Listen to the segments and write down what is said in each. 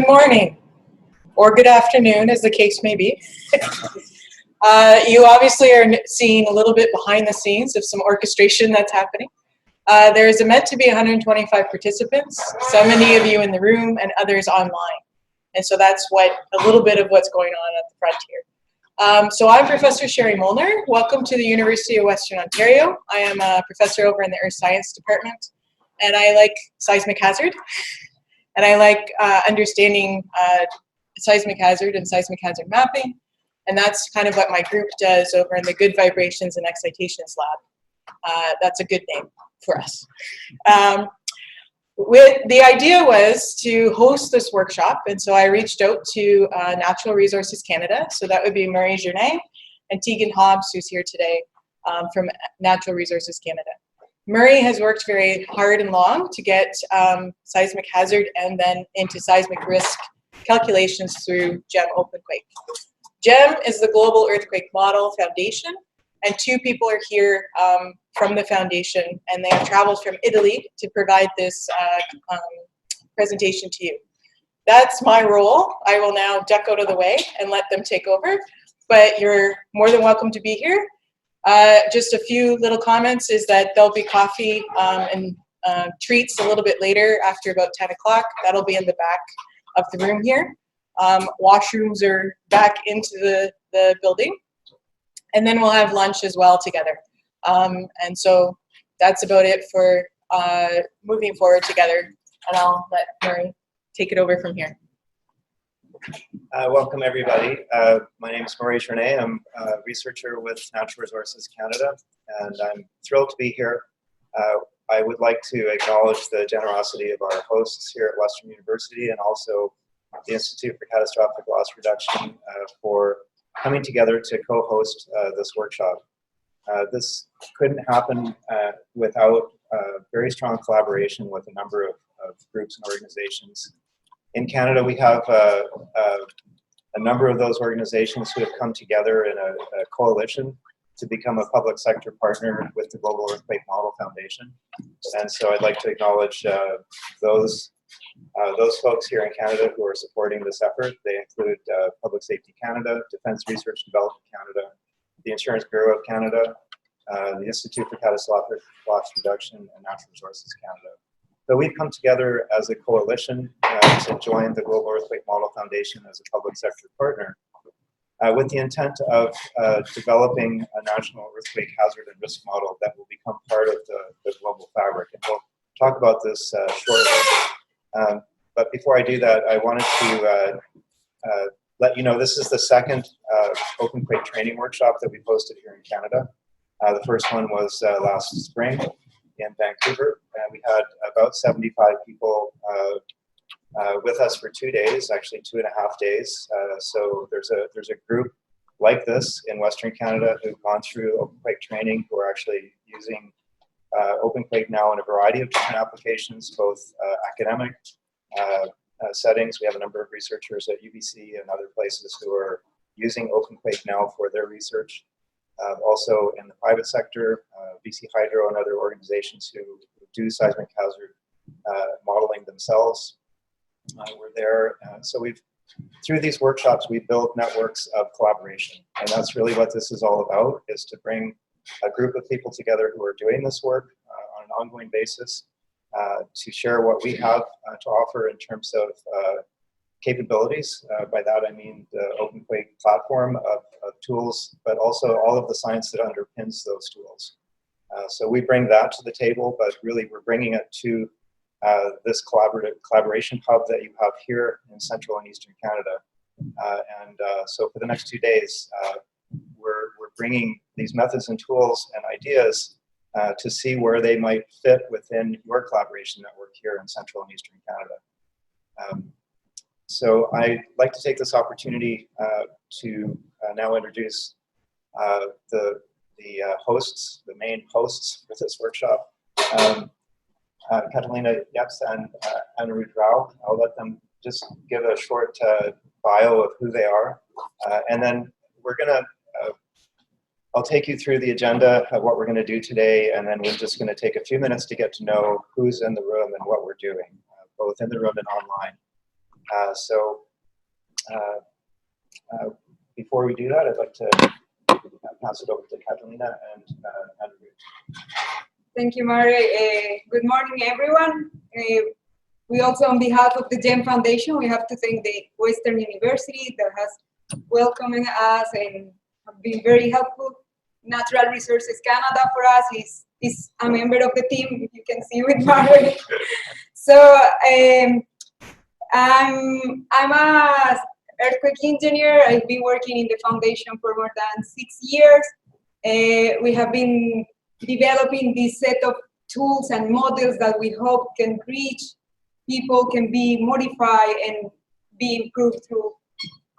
Good morning, or good afternoon, as the case may be. You obviously are seeing a little bit behind the scenes of some orchestration that's happening. There's meant to be 125 participants, so many of you in the room and others online. And so that's a little bit of what's going on at the front here. So I'm Professor Sherry Molnar. Welcome to the University of Western Ontario. I am a professor over in the Earth Science Department, and I like seismic hazard. And I like understanding seismic hazard and seismic hazard mapping. And that's kind of what my group does over in the Good Vibrations and Excitations lab. That's a good name for us. The idea was to host this workshop. And so I reached out to Natural Resources Canada. So that would be Murray Journet and Tegan Hobbs, who's here today from Natural Resources Canada. Murray has worked very hard and long to get seismic hazard and then into seismic risk calculations through GEM OpenQuake. GEM is the Global Earthquake Model Foundation, and two people are here from the foundation, and they have traveled from Italy to provide this presentation to you. That's my role. I will now duck out of the way and let them take over, but you're more than welcome to be here. Just a few little comments is that there'll be coffee and treats a little bit later after about 10 o'clock. That'll be in the back of the room here. Washrooms are back into the building. And then we'll have lunch as well together. And so that's about it for moving forward together. And I'll let Murray take it over from here. Welcome everybody. My name is Murray Journet. I'm a researcher with Natural Resources Canada, and I'm thrilled to be here. I would like to acknowledge the generosity of our hosts here at Western University and also the Institute for Catastrophic Loss Reduction for coming together to co-host this workshop. This couldn't happen without very strong collaboration with a number of groups and organizations. In Canada, we have a number of those organizations who have come together in a coalition to become a public sector partner with the Global Earthquake Model Foundation. And so I'd like to acknowledge those folks here in Canada who are supporting this effort. They include Public Safety Canada, Defence Research Development Canada, the Insurance Bureau of Canada, the Institute for Catastrophic Loss Reduction, and Natural Resources Canada. So we've come together as a coalition to join the Global Earthquake Model Foundation as a public sector partner with the intent of developing a national earthquake hazard and risk model that will become part of the global fabric. And we'll talk about this shortly. But before I do that, I wanted to let you know this is the second OpenQuake training workshop that we hosted here in Canada. The first one was last spring in Vancouver, and we had about 75 people with us for 2 days, actually 2.5 days. So there's a group like this in Western Canada who've gone through OpenQuake training, who are actually using OpenQuake now in a variety of different applications, both academic settings. We have a number of researchers at UBC and other places who are using OpenQuake now for their research. Also in the private sector, BC Hydro and other organizations who do seismic hazard modeling themselves were there. So through these workshops, we build networks of collaboration. And that's really what this is all about, is to bring a group of people together who are doing this work on an ongoing basis to share what we have to offer in terms of capabilities. By that I mean the OpenQuake platform of tools, but also all of the science that underpins those tools. So we bring that to the table, but really we're bringing it to this collaboration hub that you have here in Central and Eastern Canada. So for the next 2 days, we're bringing these methods and tools and ideas to see where they might fit within your collaboration network here in Central and Eastern Canada. So I'd like to take this opportunity to now introduce the hosts, the main hosts for this workshop, Catalina Yeps and Anirudh Rao. I'll let them just give a short bio of who they are, and then we're gonna I'll take you through the agenda of what we're going to do today, and then we're just going to take a few minutes to get to know who's in the room and what we're doing, both in the room and online. So before we do that, I'd like to pass it over to Catalina and Andrew. Thank you, Mari. Good morning, everyone. We also, on behalf of the GEM Foundation, we have to thank the Western University that has welcomed us and have been very helpful. Natural Resources Canada for us is a member of the team, if you can see with Mari. So I'm a earthquake engineer. I've been working in the foundation for more than 6 years. We have been developing this set of tools and models that we hope can reach people, can be modified and be improved through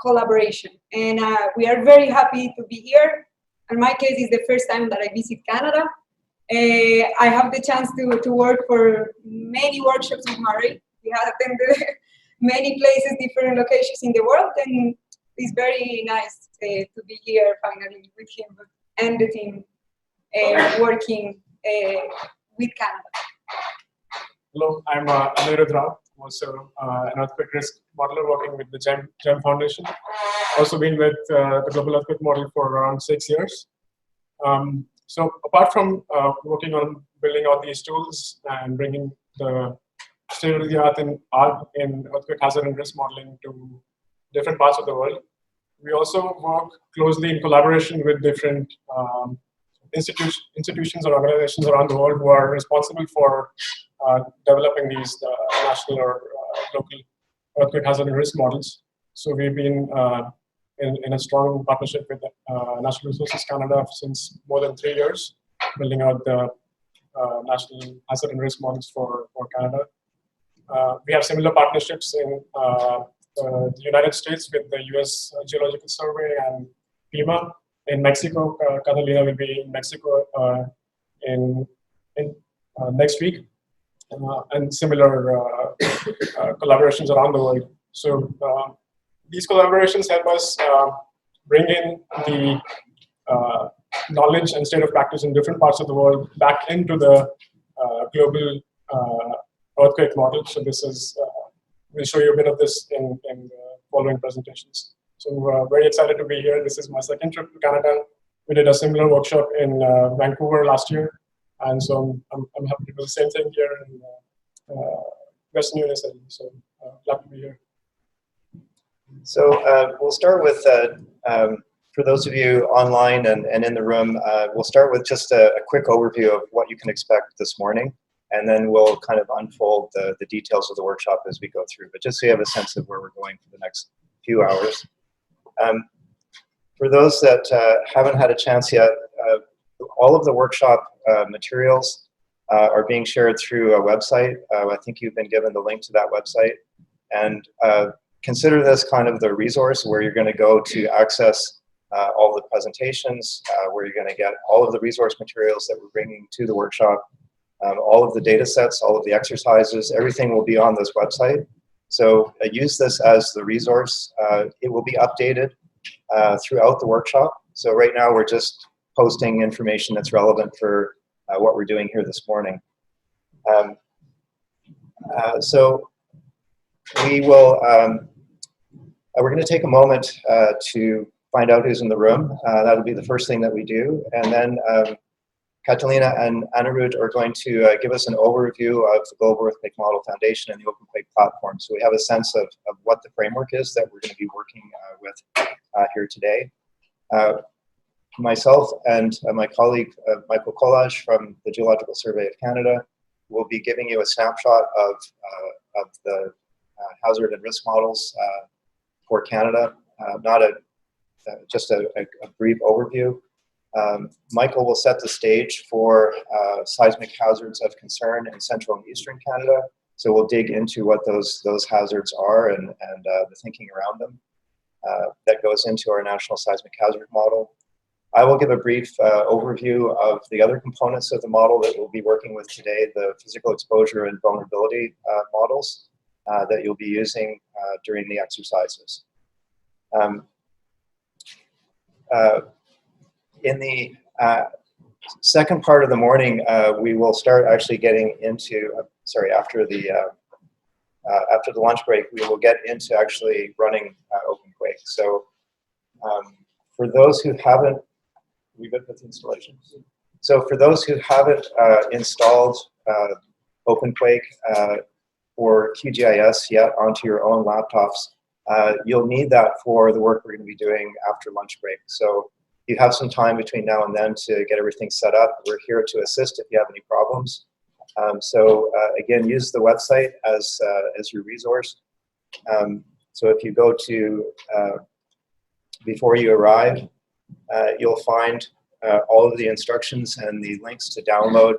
collaboration. And we are very happy to be here. In my case, it's the first time that I visit Canada. I have the chance to work for many workshops with Mari. We have attended many places, different locations in the world, and it's very nice to be here finally with him and the team working with Canada. Hello, I'm Anirudh Rao, also an earthquake risk modeler working with the GEM Foundation. Also been with the Global Earthquake Model for around 6 years. So apart from working on building out these tools and bringing the state-of-the-art in earthquake hazard and risk modeling to different parts of the world, we also work closely in collaboration with different institutions or organizations around the world who are responsible for developing these national or local earthquake hazard and risk models. So we've been in a strong partnership with Natural Resources Canada since more than 3 years, building out the national hazard and risk models for Canada. We have similar partnerships in the United States with the US Geological Survey and FEMA. In Mexico, Catalina will be in Mexico in next week, and similar collaborations around the world. So these collaborations help us bring in the knowledge and state of practice in different parts of the world back into the global earthquake model. So this is, we'll show you a bit of this in the following presentations. So very excited to be here. This is my second trip to Canada. We did a similar workshop in Vancouver last year. And so I'm happy to do the same thing here in Western USA. So glad to be here. So we'll start with, for those of you online and in the room, we'll start with just a quick overview of what you can expect this morning. And then we'll kind of unfold the details of the workshop as we go through. But just so you have a sense of where we're going for the next few hours. For those that haven't had a chance yet, all of the workshop materials are being shared through a website. I think you've been given the link to that website. And consider this kind of the resource where you're going to go to access all the presentations, where you're going to get all of the resource materials that we're bringing to the workshop, all of the data sets, all of the exercises, everything will be on this website. So use this as the resource. It will be updated throughout the workshop. So right now we're just posting information that's relevant for what we're doing here this morning. So we will, we're going to take a moment to find out who's in the room. That'll be the first thing that we do. And then Catalina and Anirudh are going to give us an overview of the Global Earthquake Model Foundation and the OpenQuake Platform. So we have a sense of what the framework is that we're going to be working with here today. Myself and my colleague, Michael Collage from the Geological Survey of Canada, will be giving you a snapshot of the hazard and risk models for Canada, just a brief overview. Michael will set the stage for seismic hazards of concern in central and eastern Canada. So we'll dig into what those hazards are and the thinking around them. That goes into our national seismic hazard model. I will give a brief overview of the other components of the model that we'll be working with today, the physical exposure and vulnerability models that you'll be using during the exercises. In the second part of the morning, we will start actually getting into, after the after the lunch break, we will get into actually running OpenQuake. So for those who haven't, we good with the installation. So for those who haven't installed OpenQuake or QGIS yet onto your own laptops, you'll need that for the work we're going to be doing after lunch break. So you have some time between now and then to get everything set up. We're here to assist if you have any problems. So again, use the website as your resource. So if you go to before you arrive, you'll find all of the instructions and the links to download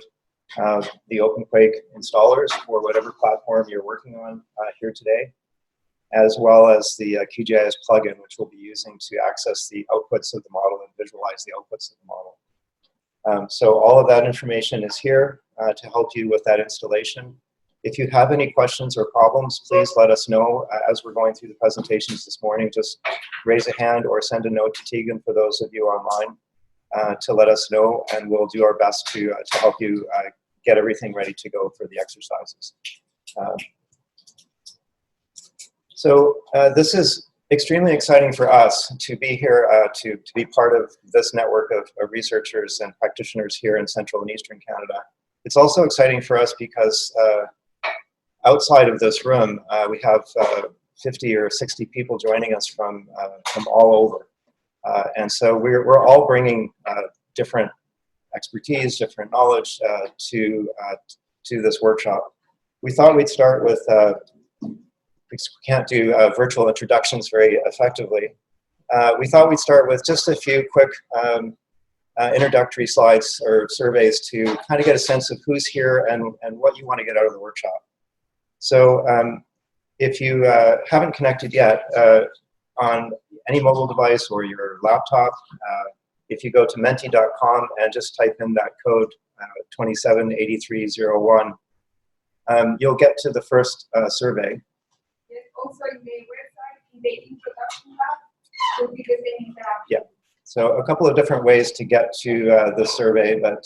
the OpenQuake installers for whatever platform you're working on here today, as well as the QGIS plugin, which we'll be using to access the outputs of the model and visualize the outputs of the model. So all of that information is here to help you with that installation. If you have any questions or problems, please let us know as we're going through the presentations this morning. Just raise a hand or send a note to Tegan for those of you online to let us know, and we'll do our best to help you get everything ready to go for the exercises. So this is extremely exciting for us to be here, to be part of this network of researchers and practitioners here in Central and Eastern Canada. It's also exciting for us because outside of this room, we have 50 or 60 people joining us from all over. And so we're all bringing different expertise, different knowledge to this workshop. We thought we'd start with, because we can't do virtual introductions very effectively, we thought we'd start with just a few quick introductory slides or surveys to kind of get a sense of who's here and what you want to get out of the workshop. So if you haven't connected yet, on any mobile device or your laptop, if you go to menti.com and just type in that code 278301, you'll get to the first survey. Yes, also in the website, in the introduction tab, will be the same interaction. Yeah, so a couple of different ways to get to the survey, but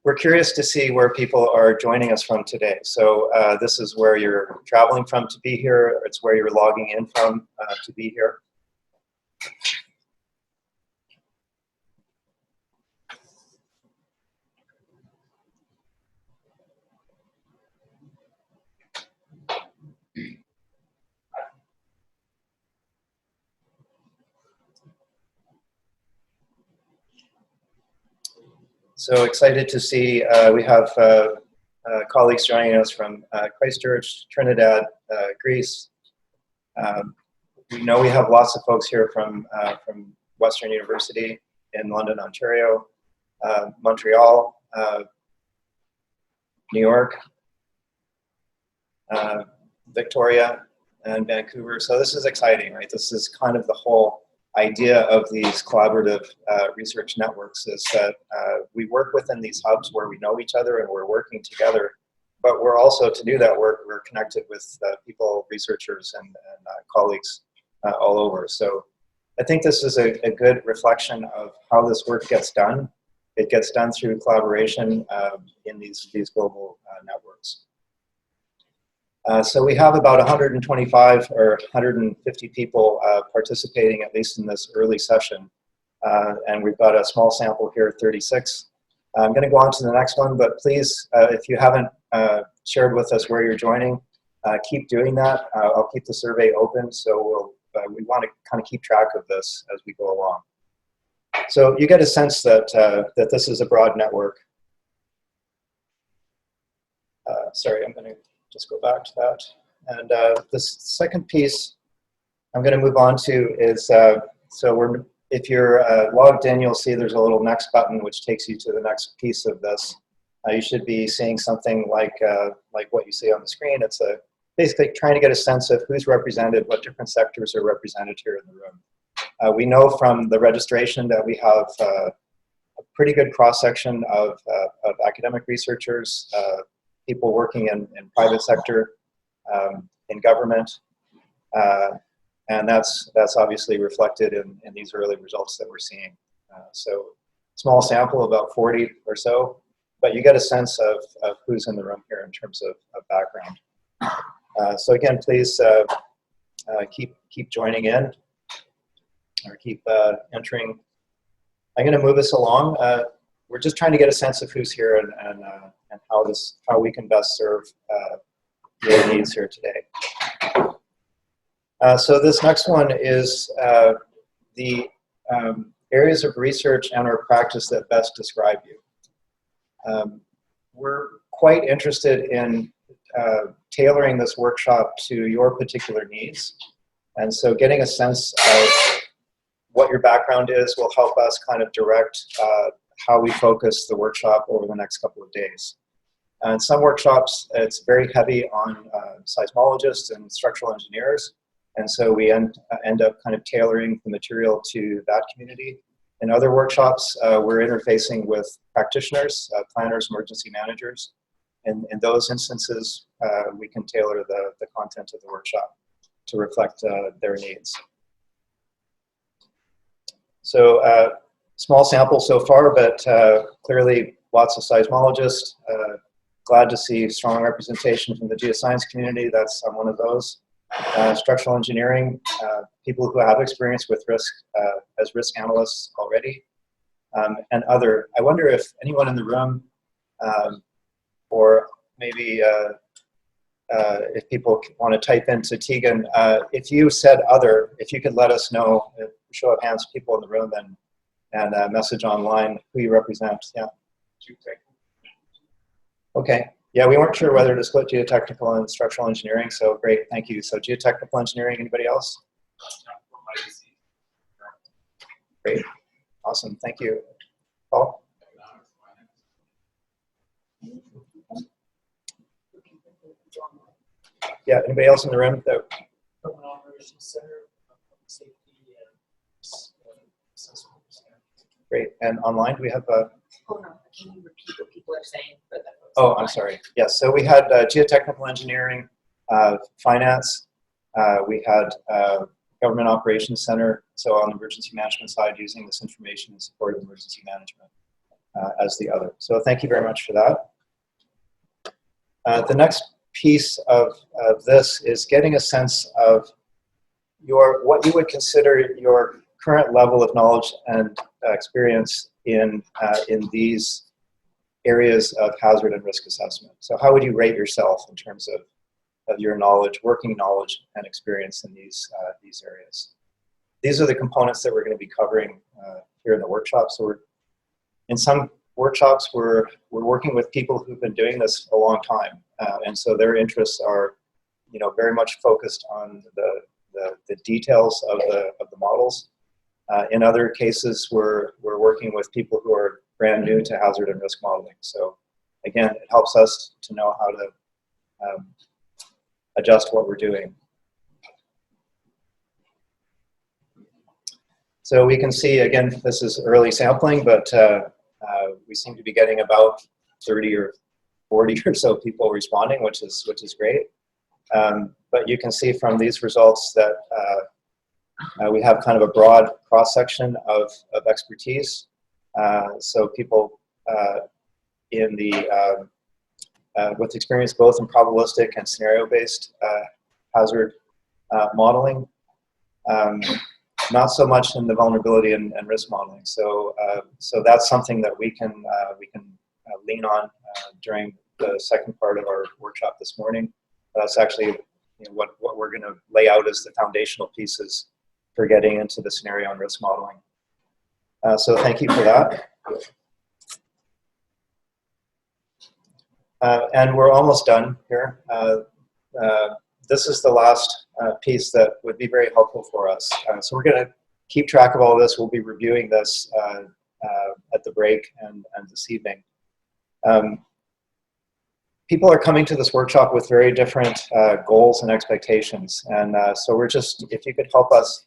we're curious to see where people are joining us from today. So this is where you're traveling from to be here. It's where you're logging in from to be here. So excited to see we have colleagues joining us from Christchurch, Trinidad, Greece. We know we have lots of folks here from Western University in London, Ontario, Montreal, New York, Victoria, and Vancouver. So this is exciting, right? This is kind of the whole idea of these collaborative research networks, is that we work within these hubs where we know each other and we're working together, but we're also, to do that work, we're connected with people, researchers, and colleagues all over. So I think this is a good reflection of how this work gets done. It gets done through collaboration in these global networks. So we have about 125 or 150 people participating, at least in this early session. And we've got a small sample here, 36. I'm going to go on to the next one, but please, if you haven't shared with us where you're joining, keep doing that. I'll keep the survey open, so we want to kind of keep track of this as we go along. So you get a sense that, that this is a broad network. Sorry, I'm going to just go back to that. And this second piece I'm going to move on to is, if you're logged in, you'll see there's a little next button which takes you to the next piece of this. You should be seeing something like what you see on the screen. It's basically trying to get a sense of who's represented, what different sectors are represented here in the room. We know from the registration that we have a pretty good cross-section of academic researchers, people working in private sector, in government, and that's obviously reflected in these early results that we're seeing. So small sample, about 40 or so, but you get a sense of who's in the room here in terms of background. So again, please keep joining in, or keep entering. I'm going to move us along. We're just trying to get a sense of who's here and how we can best serve your needs here today. So this next one is the areas of research and or practice that best describe you. We're quite interested in tailoring this workshop to your particular needs. And so getting a sense of what your background is will help us kind of direct how we focus the workshop over the next couple of days. And some workshops, it's very heavy on seismologists and structural engineers. And so we end up kind of tailoring the material to that community. In other workshops, we're interfacing with practitioners, planners, emergency managers. And in those instances, we can tailor the content of the workshop to reflect their needs. So small sample so far, but clearly lots of seismologists. Glad to see strong representation from the geoscience community. I'm one of those. Structural engineering, people who have experience with risk as risk analysts already, and other. I wonder if anyone in the room, or maybe if people want to type into Tegan, if you said other, if you could let us know, show of hands, people in the room, and message online who you represent. Yeah. Okay. Yeah, we weren't sure whether to split geotechnical and structural engineering, so great, thank you. So geotechnical engineering, anybody else? Great, awesome, thank you. Paul? Yeah, anybody else in the room? Great, and online, do we have a... Oh no, can you repeat what people are saying for the folks? Oh, I'm sorry. Yes, so we had geotechnical engineering, finance, we had government operations center, so on the emergency management side, using this information in support of emergency management as the other. So thank you very much for that. The next piece of this is getting a sense of what you would consider your current level of knowledge and experience in these areas of hazard and risk assessment. So how would you rate yourself in terms of your knowledge, working knowledge and experience in these areas? These are the components that we're going to be covering here in the workshop. So in some workshops, we're working with people who've been doing this a long time. And so their interests are, very much focused on the details of the models. In other cases, we're working with people who are brand new to hazard and risk modeling. So again, it helps us to know how to adjust what we're doing. So we can see, again, this is early sampling, but we seem to be getting about 30 or 40 or so people responding, which is great. But you can see from these results that we have kind of a broad cross-section of expertise. So people in the with experience both in probabilistic and scenario-based hazard modeling, not so much in the vulnerability and risk modeling. So so that's something that we can lean on during the second part of our workshop this morning. That's actually what we're going to lay out as the foundational pieces for getting into the scenario and risk modeling. So thank you for that. And we're almost done here. This is the last piece that would be very helpful for us. So we're going to keep track of all this. We'll be reviewing this at the break and this evening. People are coming to this workshop with very different goals and expectations. And so we're just, if you could help us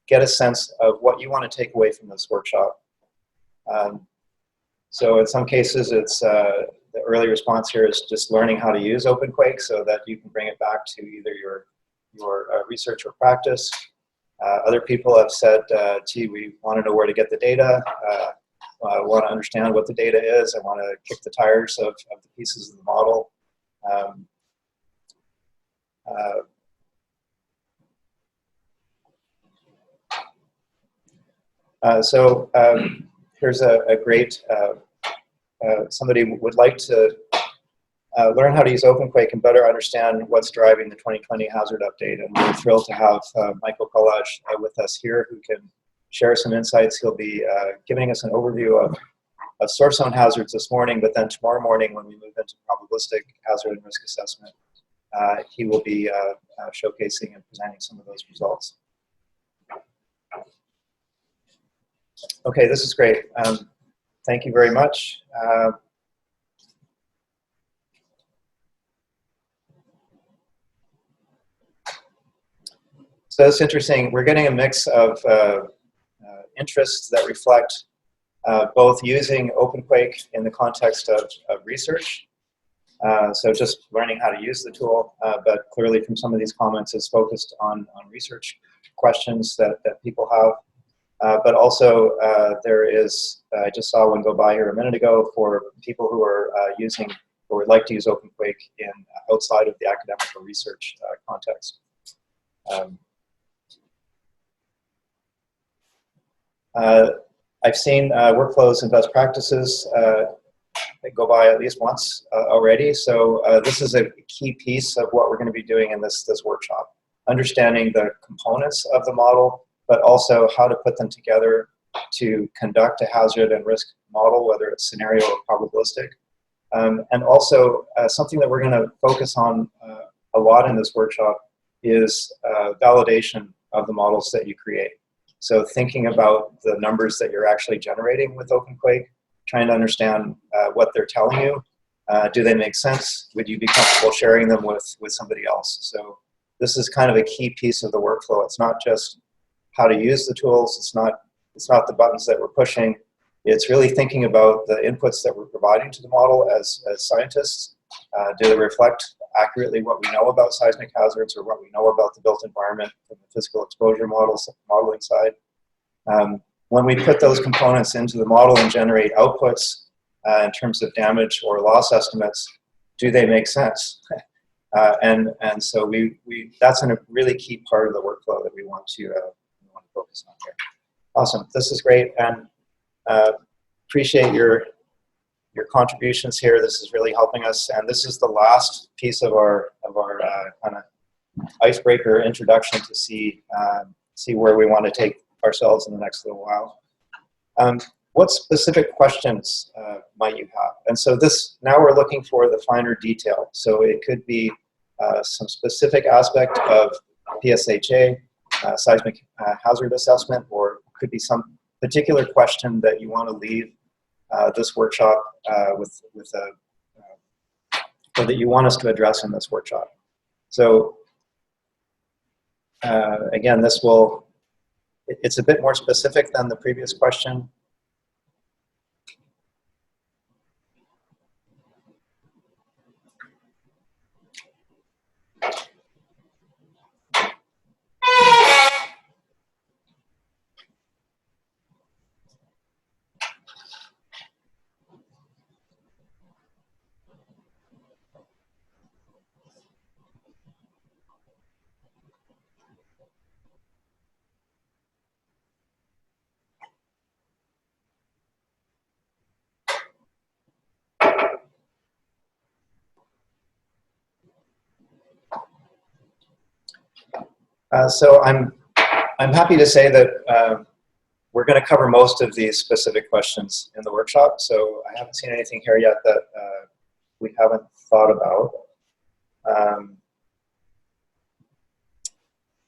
get a sense of what you want to take away from this workshop. So in some cases, it's the early response here is just learning how to use OpenQuake so that you can bring it back to either your research or practice. Other people have said, gee, we want to know where to get the data. want to understand what the data is. I want to kick the tires of the pieces of the model. Here's a great, somebody would like to learn how to use OpenQuake and better understand what's driving the 2020 hazard update. And we're thrilled to have Michael Collage with us here, who can share some insights. He'll be giving us an overview of source zone hazards this morning, but then tomorrow morning when we move into probabilistic hazard and risk assessment, he will be showcasing and presenting some of those results. Okay, this is great. Thank you very much. So it's interesting. We're getting a mix of interests that reflect both using OpenQuake in the context of research, so just learning how to use the tool, but clearly from some of these comments is focused on research questions that people have. But also there is, I just saw one go by here a minute ago, for people who are using or would like to use OpenQuake in outside of the academic or research context. I've seen workflows and best practices that go by at least once already. So this is a key piece of what we're going to be doing in this workshop. Understanding the components of the model, but also how to put them together to conduct a hazard and risk model, whether it's scenario or probabilistic. And also something that we're going to focus on a lot in this workshop is validation of the models that you create. So thinking about the numbers that you're actually generating with OpenQuake, trying to understand what they're telling you. Do they make sense? Would you be comfortable sharing them with somebody else? So this is kind of a key piece of the workflow. It's not just how to use the tools. It's not the buttons that we're pushing. It's really thinking about the inputs that we're providing to the model as scientists. Do they reflect accurately what we know about seismic hazards or what we know about the built environment from the physical exposure modeling side? When we put those components into the model and generate outputs in terms of damage or loss estimates, do they make sense? And so that's a really key part of the workflow that we want to focus on here. Awesome, this is great, and appreciate your contributions here. This is really helping us, and this is the last piece of our kind of icebreaker introduction to see where we want to take ourselves in the next little while. What specific questions might you have? And so now we're looking for the finer detail. So it could be some specific aspect of PSHA, seismic hazard assessment, or it could be some particular question that you want to leave this workshop or that you want us to address in this workshop. So again, it's a bit more specific than the previous question. So I'm happy to say that we're going to cover most of these specific questions in the workshop. So I haven't seen anything here yet that we haven't thought about.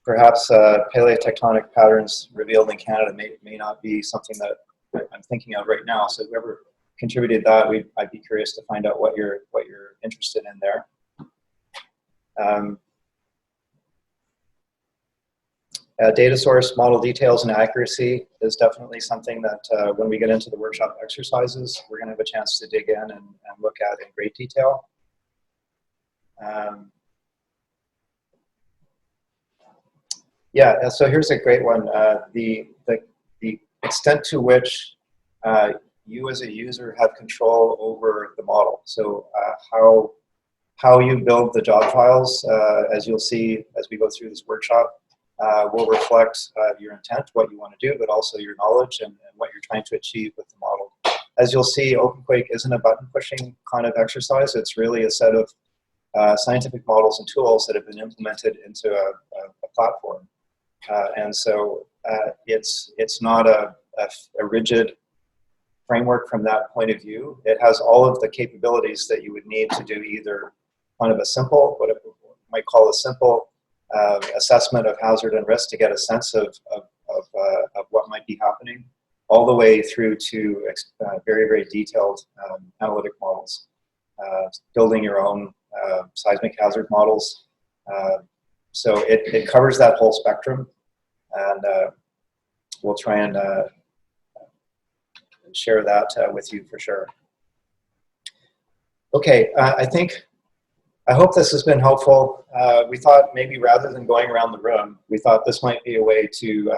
Perhaps paleotectonic patterns revealed in Canada may not be something that I'm thinking of right now. So whoever contributed that, I'd be curious to find out what you're interested in there. Data source, model details, and accuracy is definitely something that when we get into the workshop exercises, we're going to have a chance to dig in and look at in great detail. Yeah, so here's a great one. The extent to which you as a user have control over the model. So how you build the job files, as you'll see as we go through this workshop, will reflect your intent, what you want to do, but also your knowledge and what you're trying to achieve with the model. As you'll see, OpenQuake isn't a button-pushing kind of exercise. It's really a set of scientific models and tools that have been implemented into a platform. And so it's not a rigid framework from that point of view. It has all of the capabilities that you would need to do either kind of a simple, what we might call a simple assessment of hazard and risk to get a sense of what might be happening, all the way through to very, very detailed analytic models, building your own seismic hazard models. So it covers that whole spectrum, and we'll try and share that with you for sure. Okay, I hope this has been helpful. We thought maybe rather than going around the room, we thought this might be a way to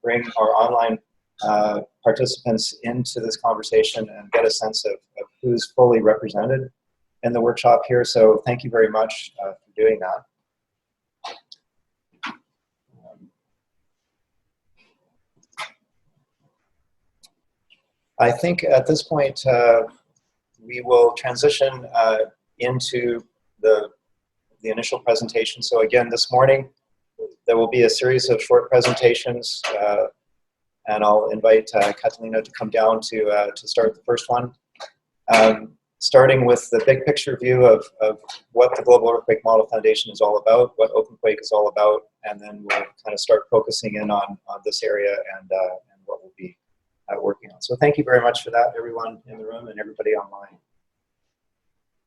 bring our online participants into this conversation and get a sense of who's fully represented in the workshop here. So thank you very much for doing that. I think at this point we will transition into the initial presentation. So again, this morning there will be a series of short presentations, and I'll invite Catalina to come down to start the first one. Starting with the big picture view of what the Global Earthquake Model Foundation is all about, what OpenQuake is all about, and then we'll kind of start focusing in on this area and what we'll be working on. So thank you very much for that, everyone in the room and everybody online.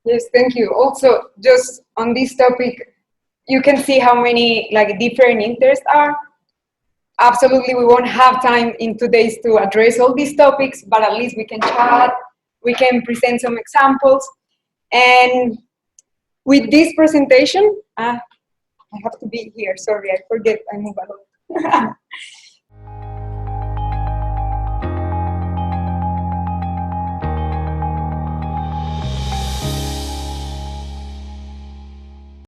Yes, thank you. Also, just on this topic, you can see how many different interests are. Absolutely, we won't have time in 2 days to address all these topics, but at least we can chat, we can present some examples. And with this presentation, I have to be here, sorry, I forget, I move a lot.